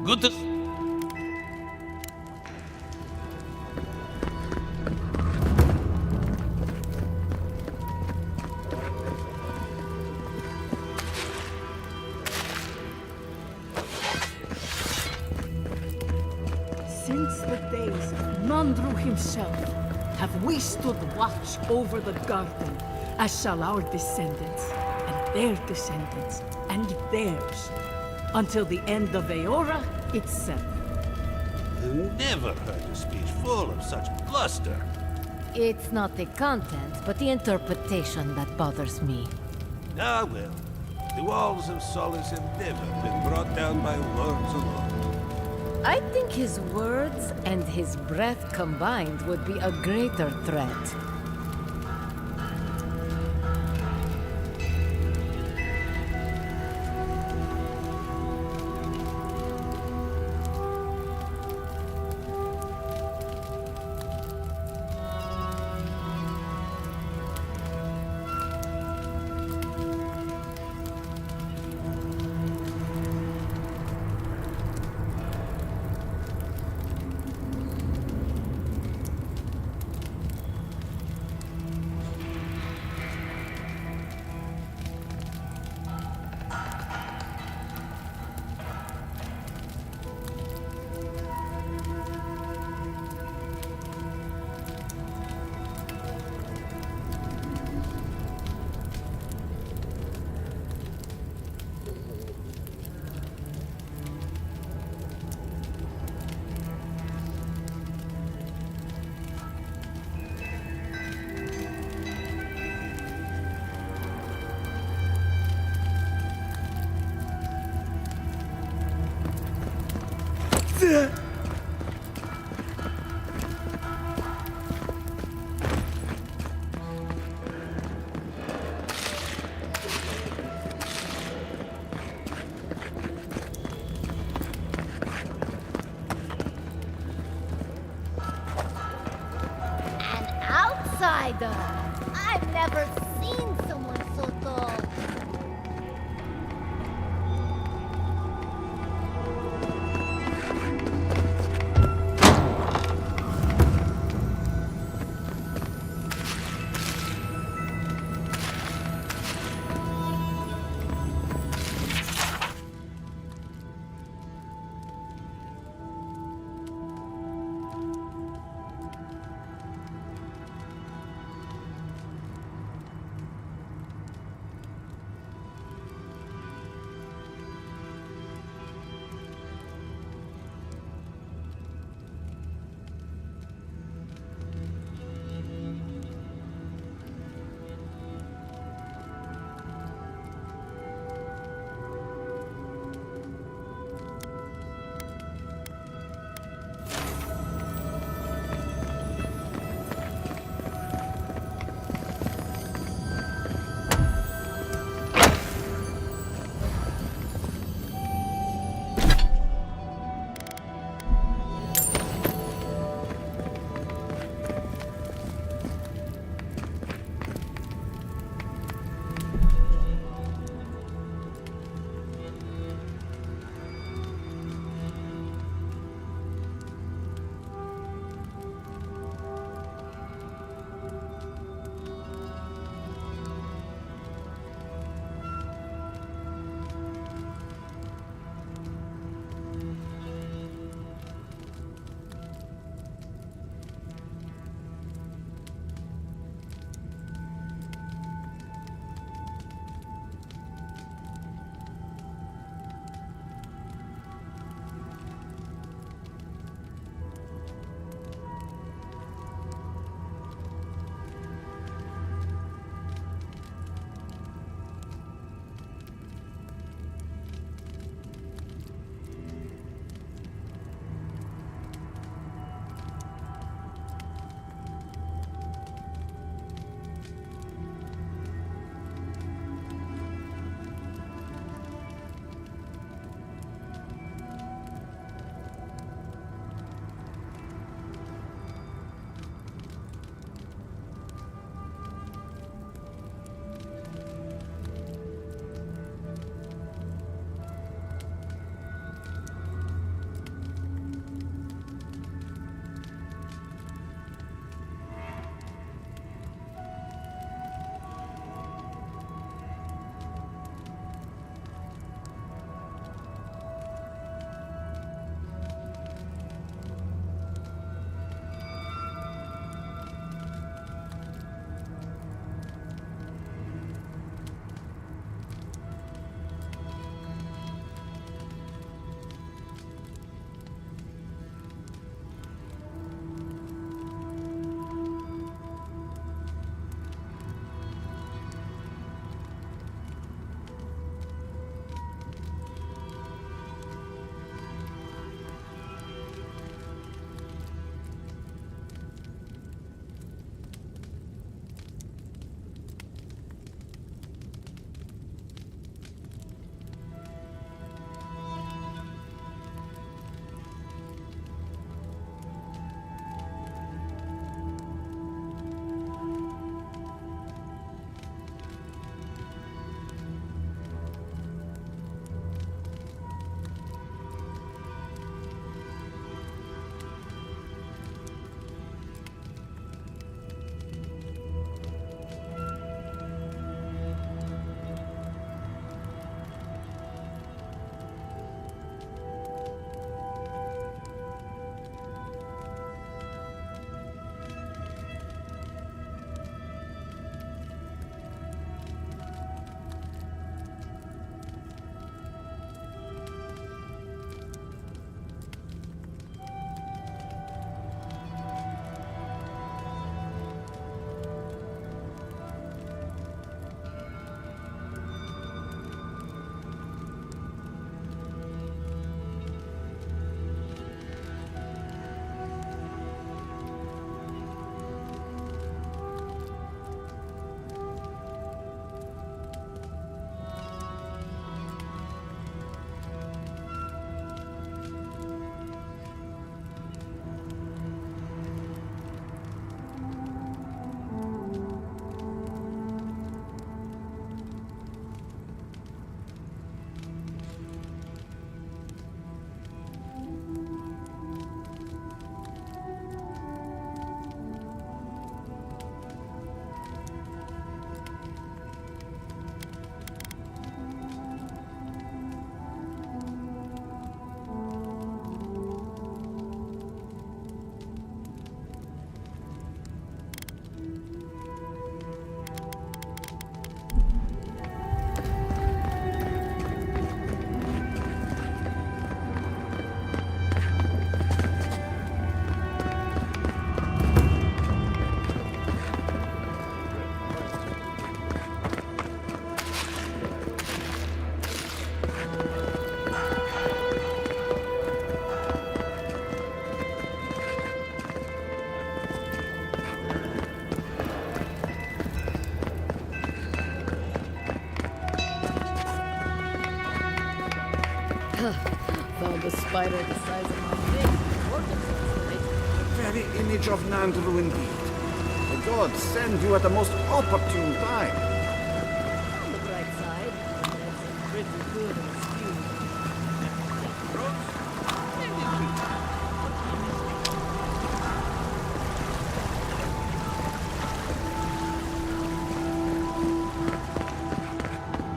Good to... Since the days of Nandru himself, have we stood watch over the garden, as shall our descendants, and their descendants, and theirs, until the end of Eora itself. Never heard a speech full of such bluster. It's not the content, but the interpretation that bothers me. Ah well, the walls of Solace have never been brought down by words alone. I think his words and his breath combined would be a greater threat. An outsider! I've never seen someone so tall. Found a spider the size of my face. Very image of Nandru indeed. The gods send you at the most opportune time. On the bright side, that's a pretty good excuse.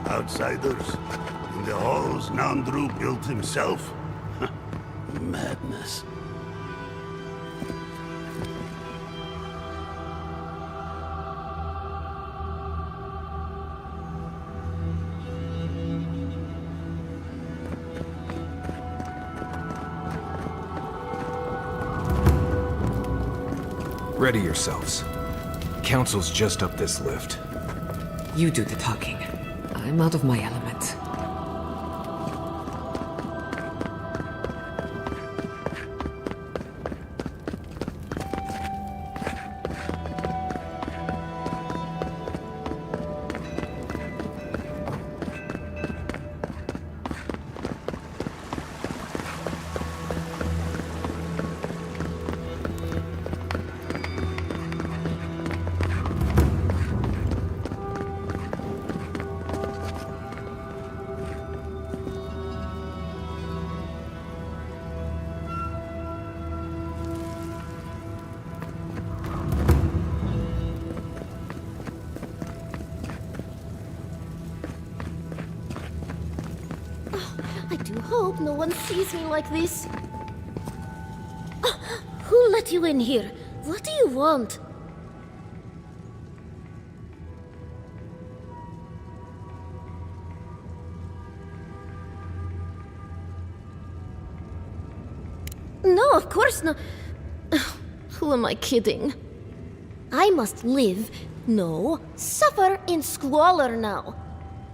Outsiders? In the halls Nandru built himself? Madness. Ready yourselves. Council's just up this lift. You do the talking. I'm out of my element. I do hope no one sees me like this. Who let you in here? What do you want? No, of course not. Who am I kidding? I must live, no, suffer in squalor now.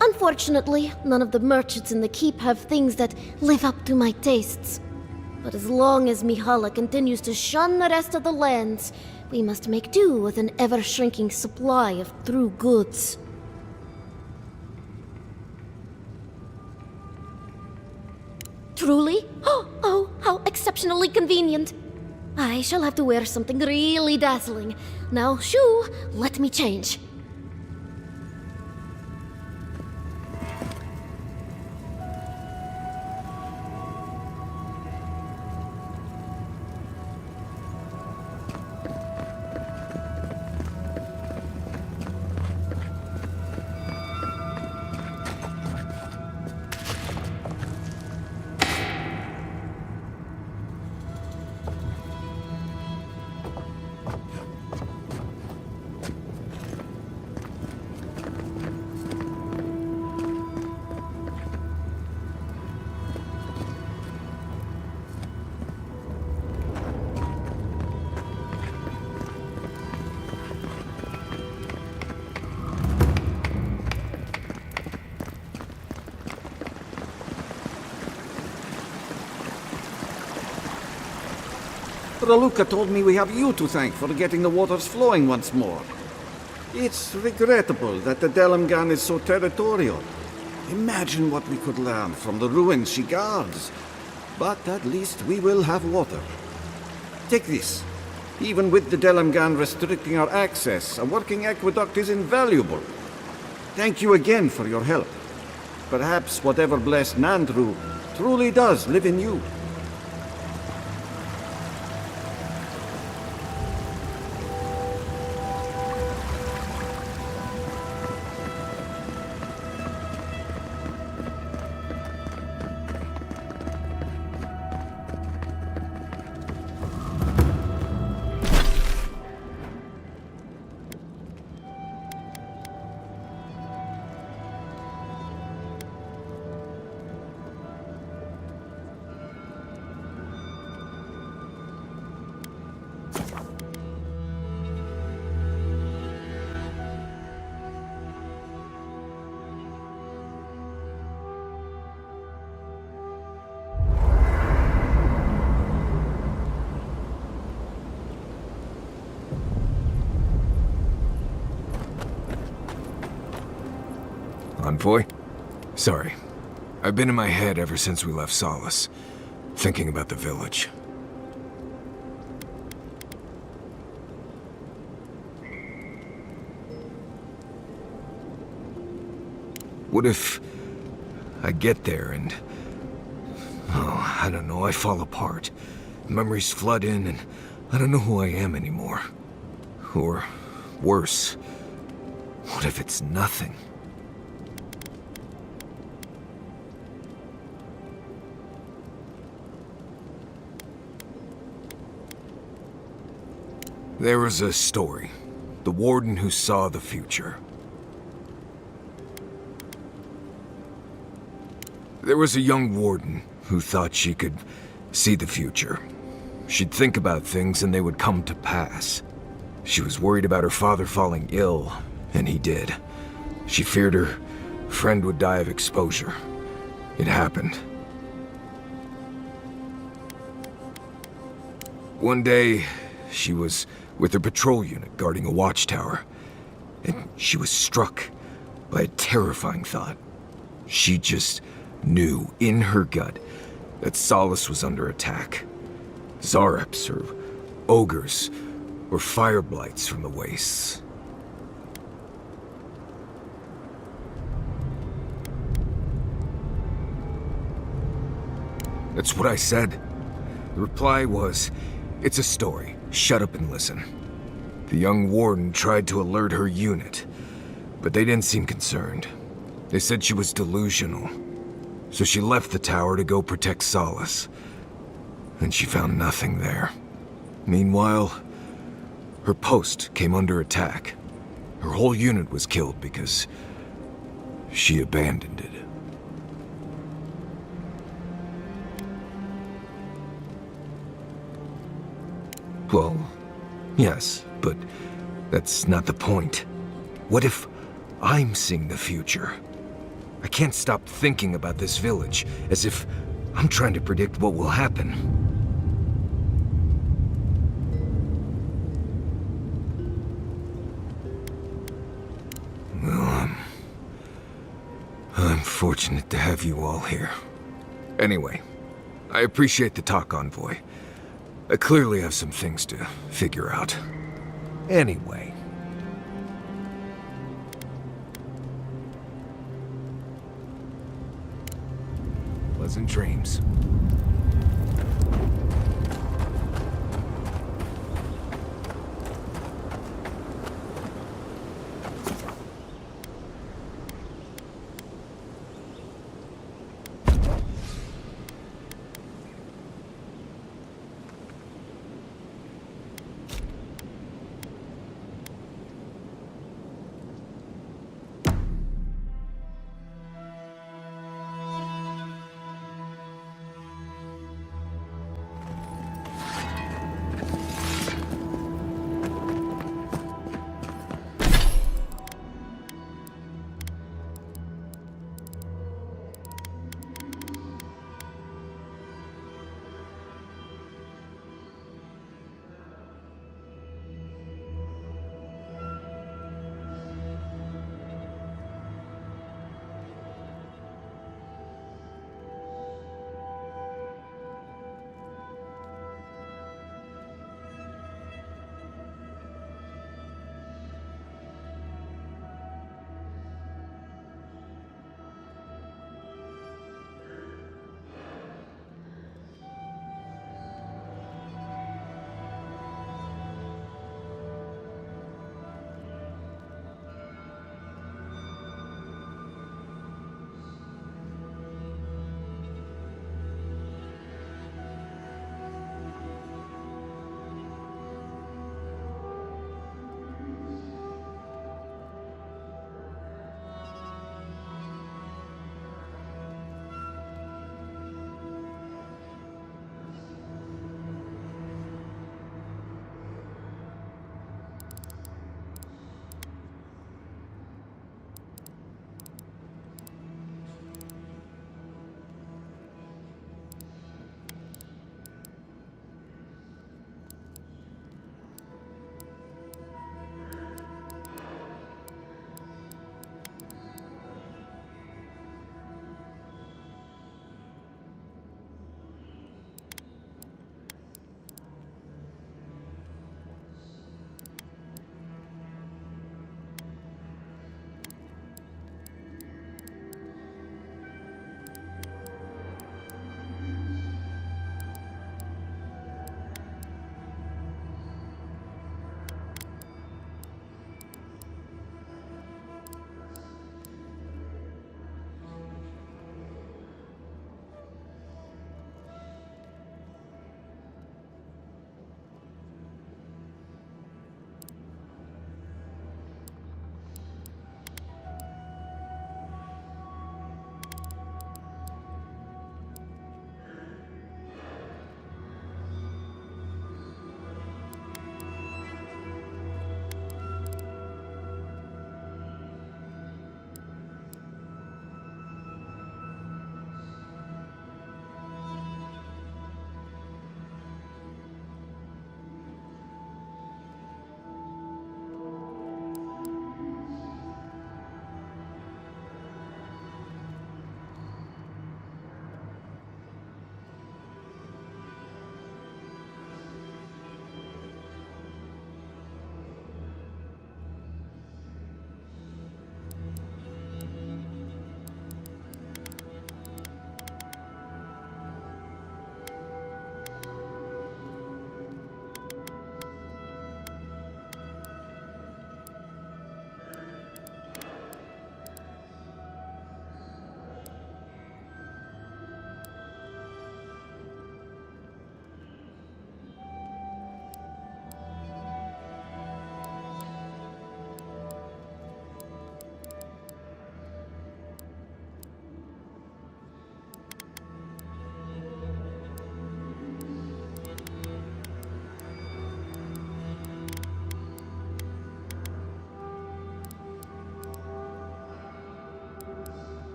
Unfortunately, none of the merchants in the keep have things that live up to my tastes. But as long as Mihala continues to shun the rest of the lands, we must make do with an ever-shrinking supply of true goods. Truly? Oh, how exceptionally convenient. I shall have to wear something really dazzling. Now, shoo, let me change. Raluca told me we have you to thank for getting the waters flowing once more. It's regrettable that the Delamgan is so territorial. Imagine what we could learn from the ruins she guards. But at least we will have water. Take this. Even with the Delamgan restricting our access, a working aqueduct is invaluable. Thank you again for your help. Perhaps whatever blessed Nandru truly does live in you. Envoy? Sorry. I've been in my head ever since we left Solace, thinking about the village. What if I get there and... oh, I don't know, I fall apart. Memories flood in and I don't know who I am anymore. Or worse, what if it's nothing? There was a story. The warden who saw the future. There was a young warden who thought she could see the future. She'd think about things and they would come to pass. She was worried about her father falling ill, and he did. She feared her friend would die of exposure. It happened. One day, she was with her patrol unit guarding a watchtower, and she was struck by a terrifying thought. She just knew in her gut that Solace was under attack. Zareps or ogres or fire blights from the wastes. That's what I said. The reply was, "It's a story. Shut up and listen." The young warden tried to alert her unit, but they didn't seem concerned. They said she was delusional. So she left the tower to go protect Solace. And she found nothing there. Meanwhile, her post came under attack. Her whole unit was killed because she abandoned it. Well, yes, but that's not the point. What if I'm seeing the future? I can't stop thinking about this village, as if I'm trying to predict what will happen. Well, I'm fortunate to have you all here. Anyway, I appreciate the talk, Envoy. I clearly have some things to figure out. Anyway. Pleasant dreams.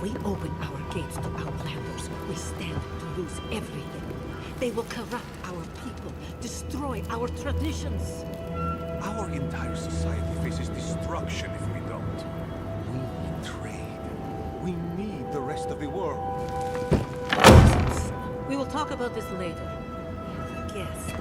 we open our gates to outlanders, we stand to lose everything. They will corrupt our people, destroy our traditions. Our entire society faces destruction if we don't. We need trade. We need the rest of the world. We will talk about this later. Yes.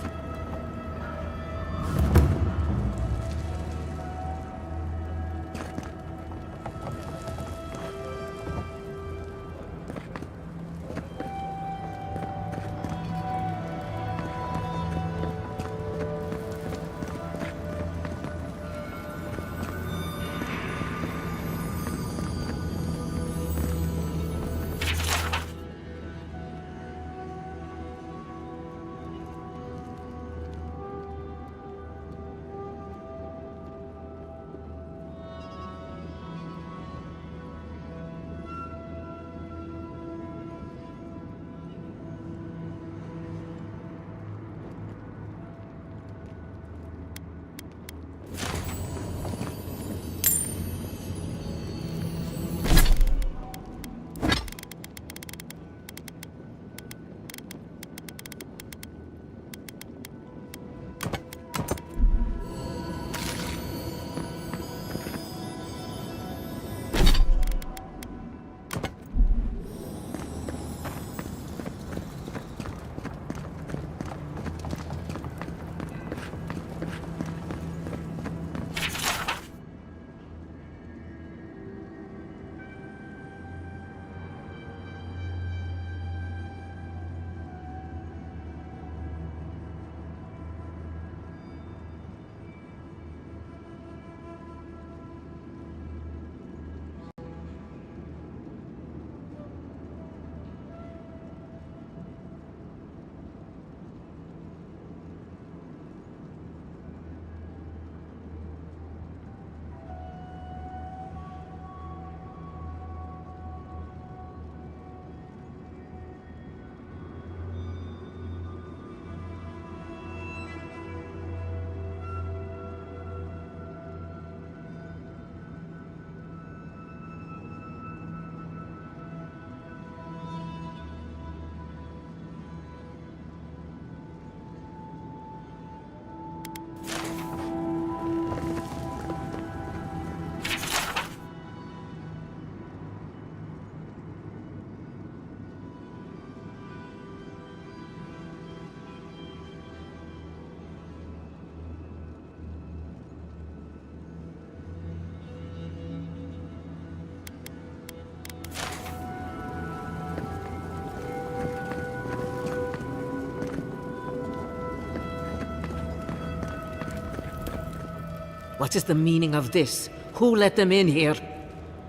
What is the meaning of this? Who let them in here?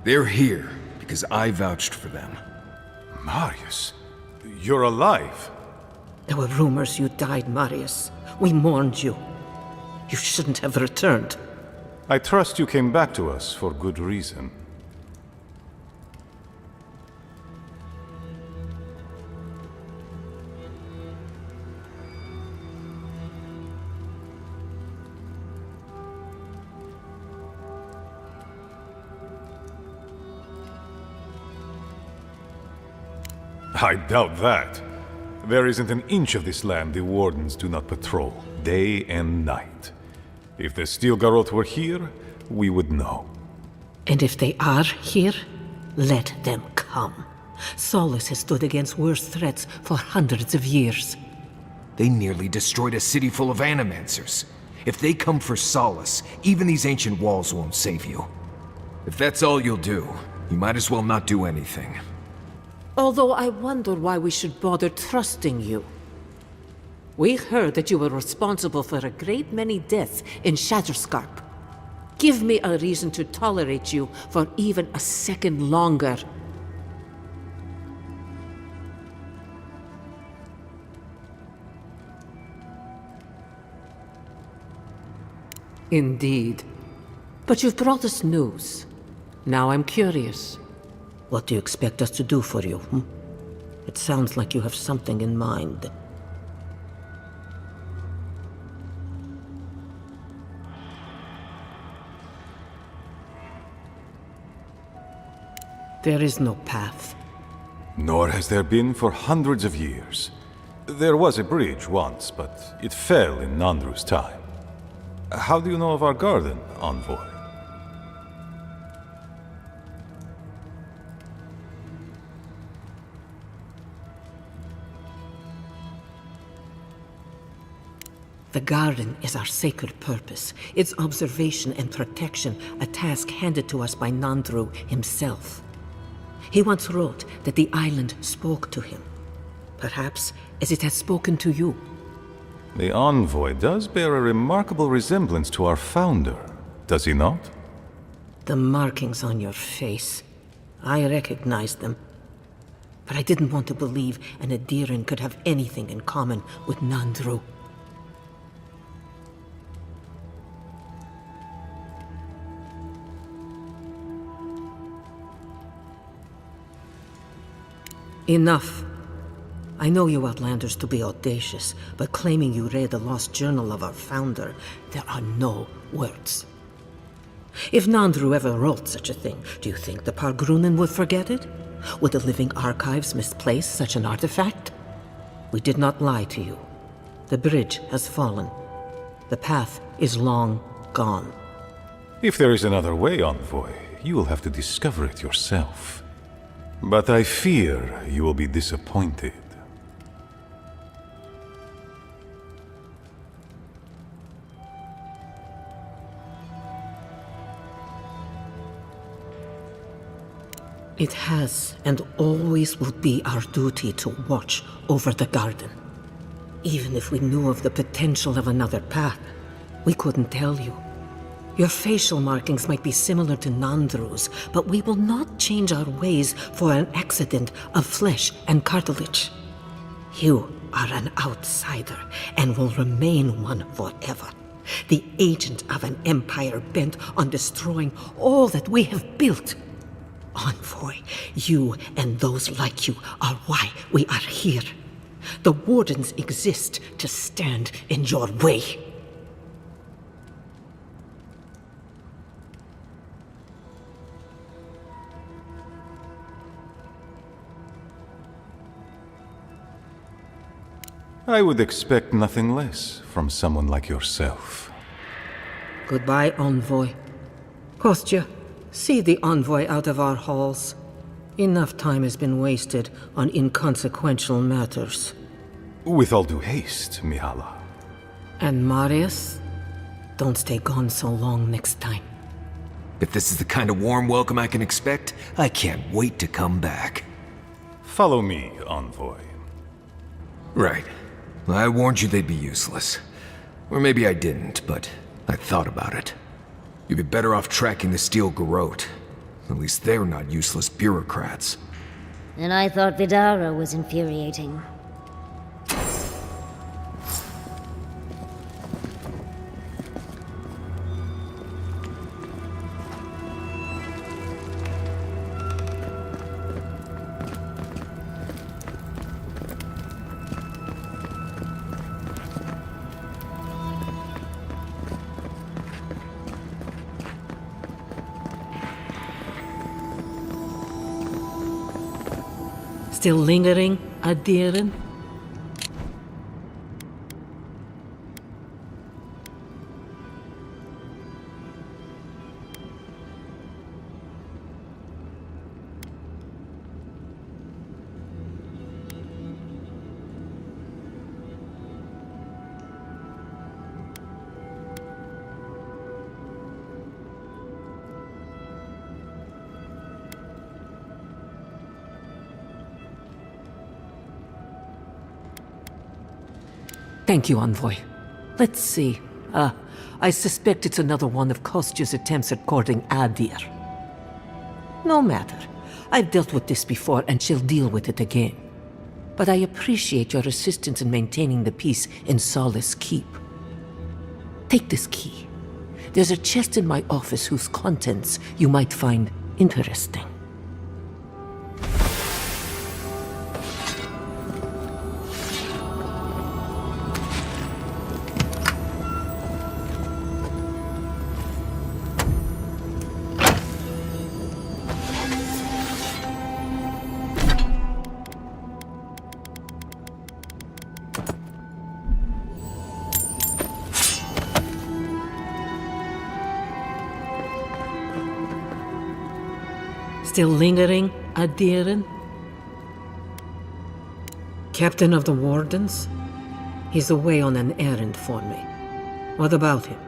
They're here because I vouched for them. Marius, you're alive. There were rumors you died, Marius. We mourned you. You shouldn't have returned. I trust you came back to us for good reason. I doubt that. There isn't an inch of this land the Wardens do not patrol, day and night. If the Stilgaroth were here, we would know. And if they are here, let them come. Solus has stood against worse threats for hundreds of years. They nearly destroyed a city full of animancers. If they come for Solace, even these ancient walls won't save you. If that's all you'll do, you might as well not do anything. Although I wonder why we should bother trusting you. We heard that you were responsible for a great many deaths in Shatterscarp. Give me a reason to tolerate you for even a second longer. Indeed. But you've brought us news. Now I'm curious. What do you expect us to do for you, It sounds like you have something in mind. There is no path. Nor has there been for hundreds of years. There was a bridge once, but it fell in Nandru's time. How do you know of our garden, Envoy? The garden is our sacred purpose, its observation and protection a task handed to us by Nandru himself. He once wrote that the island spoke to him, perhaps as it has spoken to you. The Envoy does bear a remarkable resemblance to our founder, does he not? The markings on your face, I recognized them. But I didn't want to believe an Adiran could have anything in common with Nandru. Enough. I know you Outlanders to be audacious, but claiming you read the lost journal of our founder, there are no words. If Nandru ever wrote such a thing, do you think the Pargrunen would forget it? Would the living archives misplace such an artifact? We did not lie to you. The bridge has fallen. The path is long gone. If there is another way, Envoy, you will have to discover it yourself. But I fear you will be disappointed. It has and always will be our duty to watch over the garden. Even if we knew of the potential of another path, we couldn't tell you. Your facial markings might be similar to Nandru's, but we will not change our ways for an accident of flesh and cartilage. You are an outsider and will remain one forever. The agent of an empire bent on destroying all that we have built. Envoy, you and those like you are why we are here. The Wardens exist to stand in your way. I would expect nothing less from someone like yourself. Goodbye, Envoy. Kostya, see the Envoy out of our halls. Enough time has been wasted on inconsequential matters. With all due haste, Mihala. And Marius, don't stay gone so long next time. If this is the kind of warm welcome I can expect, I can't wait to come back. Follow me, Envoy. Right. I warned you they'd be useless. Or maybe I didn't, but I thought about it. You'd be better off tracking the Steel Garrote. At least they're not useless bureaucrats. And I thought Vidara was infuriating. Still lingering, Adiran? Thank you, Envoy. Let's see. I suspect it's another one of Kostya's attempts at courting Adir. No matter. I've dealt with this before, and she'll deal with it again. But I appreciate your assistance in maintaining the peace in Solace Keep. Take this key. There's a chest in my office whose contents you might find interesting. still lingering, Adirin? Captain of the Wardens? He's away on an errand for me. What about him?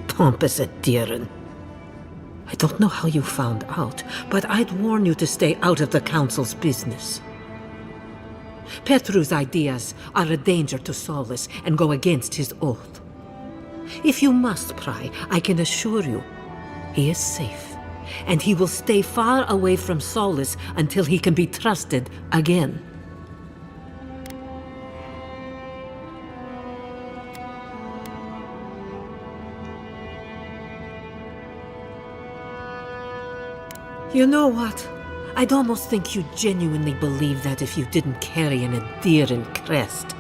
Pompous Adirin. I don't know how you found out, but I'd warn you to stay out of the Council's business. Petru's ideas are a danger to Solus and go against his oath. If you must pry, I can assure you, he is safe, and he will stay far away from Solus until he can be trusted again. You know what? I'd almost think you genuinely believe that if you didn't carry an Adiran crest.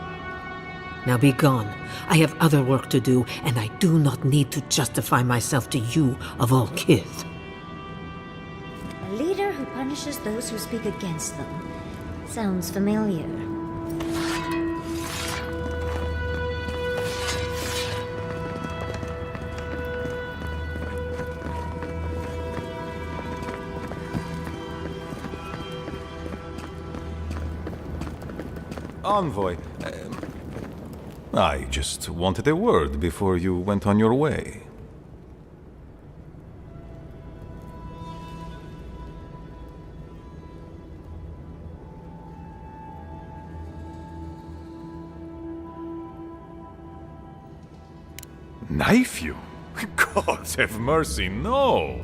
Now be gone. I have other work to do, and I do not need to justify myself to you of all kith. A leader who punishes those who speak against them. Sounds familiar. Envoy, I just wanted a word before you went on your way. Knife you? God have mercy, no!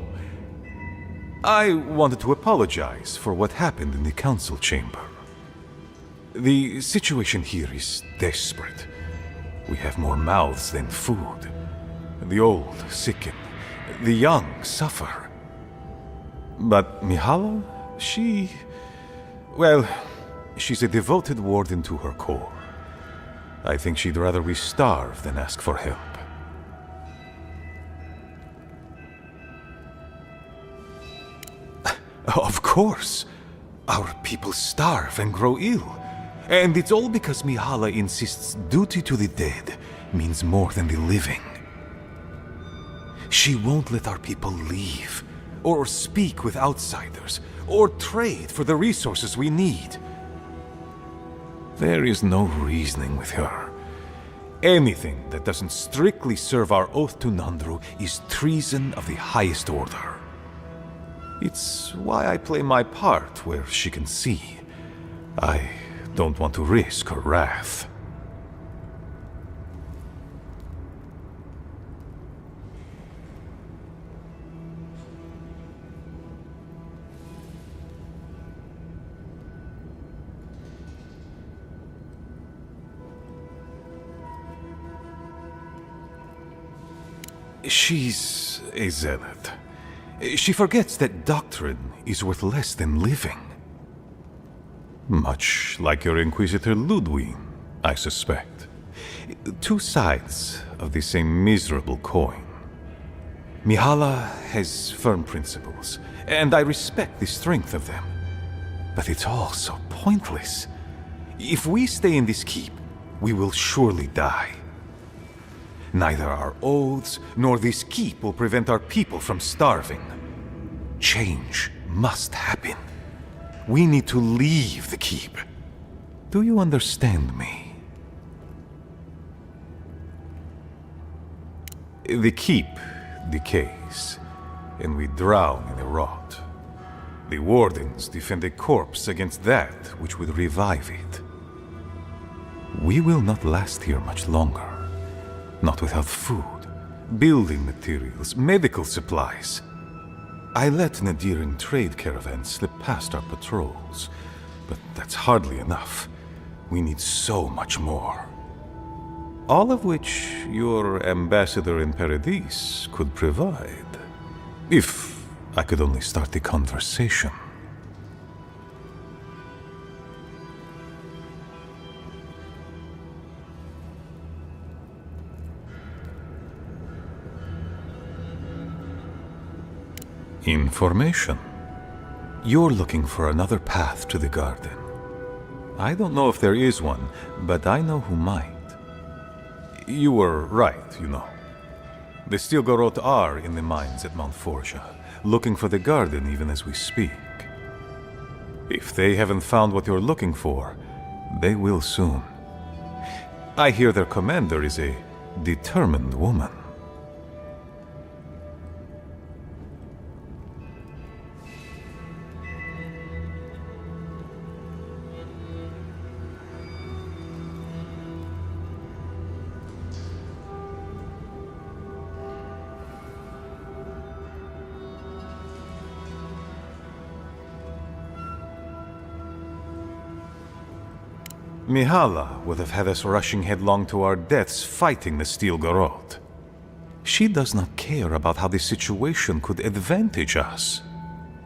I wanted to apologize for what happened in the council chamber. The situation here is desperate. We have more mouths than food. The old sicken. The young suffer. But Mihala, well, she's a devoted warden to her core. I think she'd rather we starve than ask for help. Of course. Our people starve and grow ill. And it's all because Mihala insists duty to the dead means more than the living. She won't let our people leave, or speak with outsiders, or trade for the resources we need. There is no reasoning with her. Anything that doesn't strictly serve our oath to Nandru is treason of the highest order. It's why I play my part where she can see. I don't want to risk her wrath. She's a zealot. She forgets that doctrine is worth less than living. Much like your Inquisitor Ludwig, I suspect. Two sides of the same miserable coin. Mihala has firm principles, and I respect the strength of them. But it's all so pointless. If we stay in this keep, we will surely die. Neither our oaths nor this keep will prevent our people from starving. Change must happen. We need to leave the keep. Do you understand me? The keep decays, and we drown in the rot. The wardens defend a corpse against that which would revive it. We will not last here much longer. Not without food, building materials, medical supplies. I let Nadiran trade caravans slip past our patrols, but that's hardly enough. We need so much more. All of which your ambassador in Paradis could provide. If I could only start the conversation. Information. You're looking for another path to the garden. I don't know if there is one, but I know who might. You were right, you know. The Stilgarot are in the mines at Mount Forja, looking for the garden even as we speak. If they haven't found what you're looking for, they will soon. I hear their commander is a determined woman. Mihala would have had us rushing headlong to our deaths fighting the Stilgarot. She does not care about how the situation could advantage us.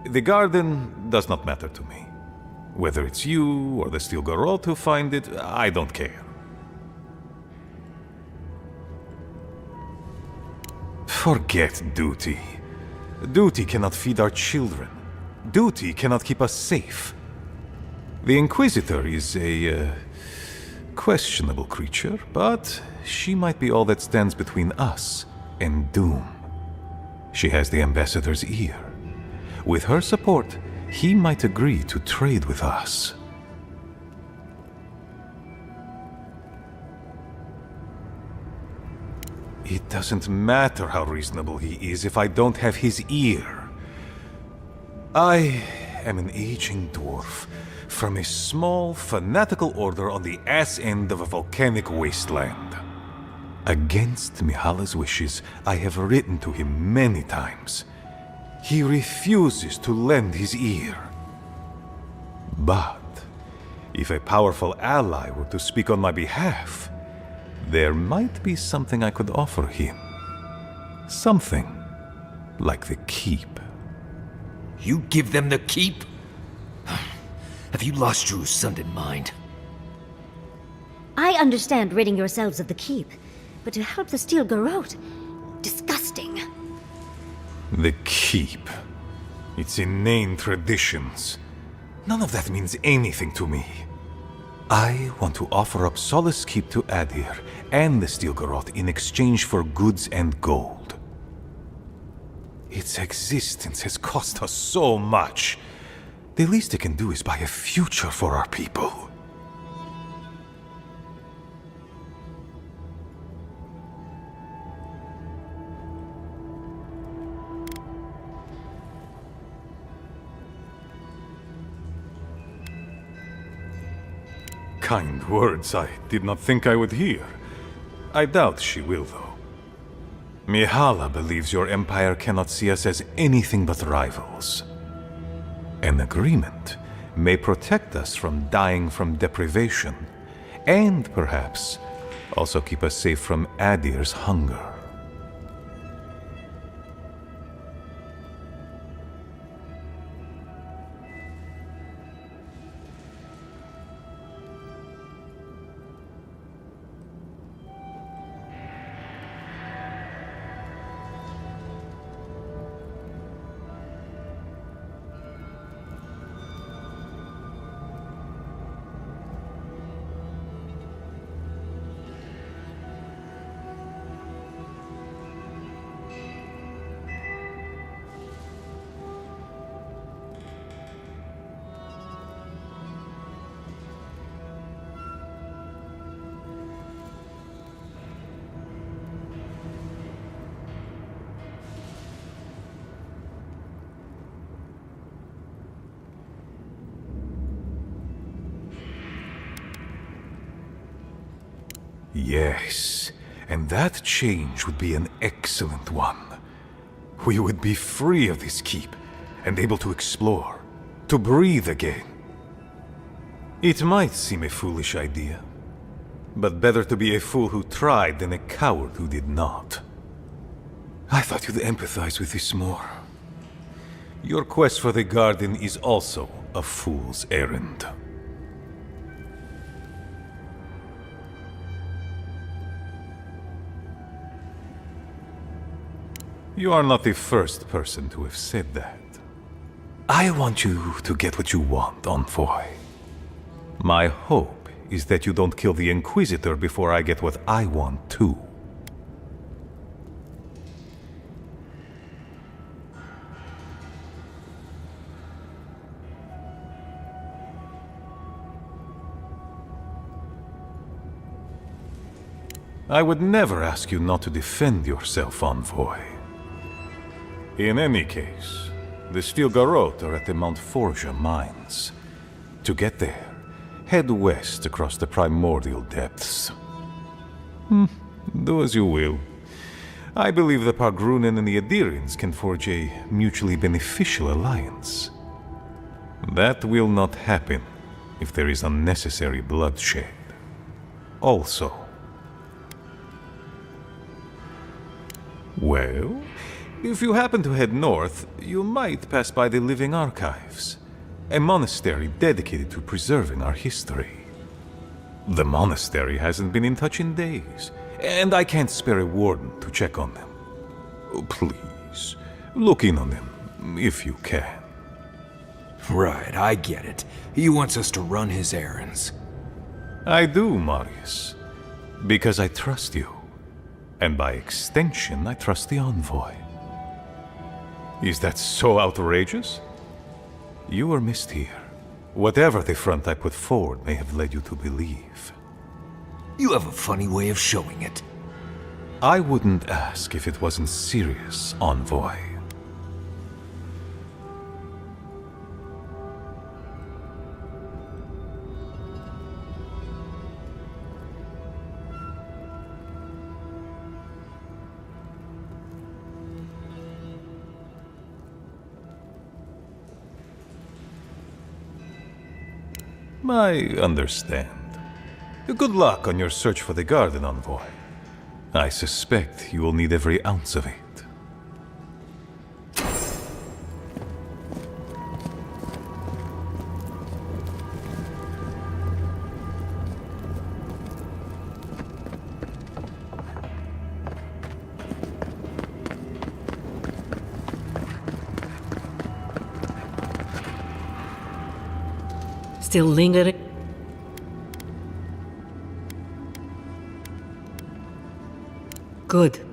The garden does not matter to me. Whether it's you or the Stilgarot who find it, I don't care. Forget duty. Duty cannot feed our children. Duty cannot keep us safe. The Inquisitor is a questionable creature, but she might be all that stands between us and doom. She has the Ambassador's ear. With her support, he might agree to trade with us. It doesn't matter how reasonable he is if I don't have his ear. I am an aging dwarf from a small, fanatical order on the ass end of a volcanic wasteland. Against Mihala's wishes, I have written to him many times. He refuses to lend his ear. But if a powerful ally were to speak on my behalf, there might be something I could offer him. Something like the keep. You give them the keep? Have you lost your sounding mind? I understand ridding yourselves of the keep, but to help the Stilgarot? Disgusting. The keep. Its inane traditions. None of that means anything to me. I want to offer up Solace Keep to Adir and the Stilgarot in exchange for goods and gold. Its existence has cost us so much. The least it can do is buy a future for our people. Kind words I did not think I would hear. I doubt she will, though. Mihala believes your empire cannot see us as anything but rivals. An agreement may protect us from dying from deprivation, and perhaps also keep us safe from Adir's hunger. Yes, and that change would be an excellent one. We would be free of this keep, and able to explore, to breathe again. It might seem a foolish idea, but better to be a fool who tried than a coward who did not. I thought you'd empathize with this more. Your quest for the garden is also a fool's errand. You are not the first person to have said that. I want you to get what you want, Envoy. My hope is that you don't kill the Inquisitor before I get what I want too. I would never ask you not to defend yourself, Envoy. In any case, the Steel Garrote are at the Mount Forja mines. To get there, head west across the primordial depths. Do as you will. I believe the Pargrunen and the Adirians can forge a mutually beneficial alliance. That will not happen if there is unnecessary bloodshed. Also, well, if you happen to head north, you might pass by the Living Archives, a monastery dedicated to preserving our history. The monastery hasn't been in touch in days, and I can't spare a warden to check on them. Please, look in on them, if you can. Right, I get it. He wants us to run his errands. I do, Marius, because I trust you. And by extension, I trust the Envoy. Is that so outrageous? You were missed here. Whatever the front I put forward may have led you to believe. You have a funny way of showing it. I wouldn't ask if it wasn't serious, Envoy. I understand. Good luck on your search for the garden, Envoy. I suspect you will need every ounce of it. Still lingering? Good.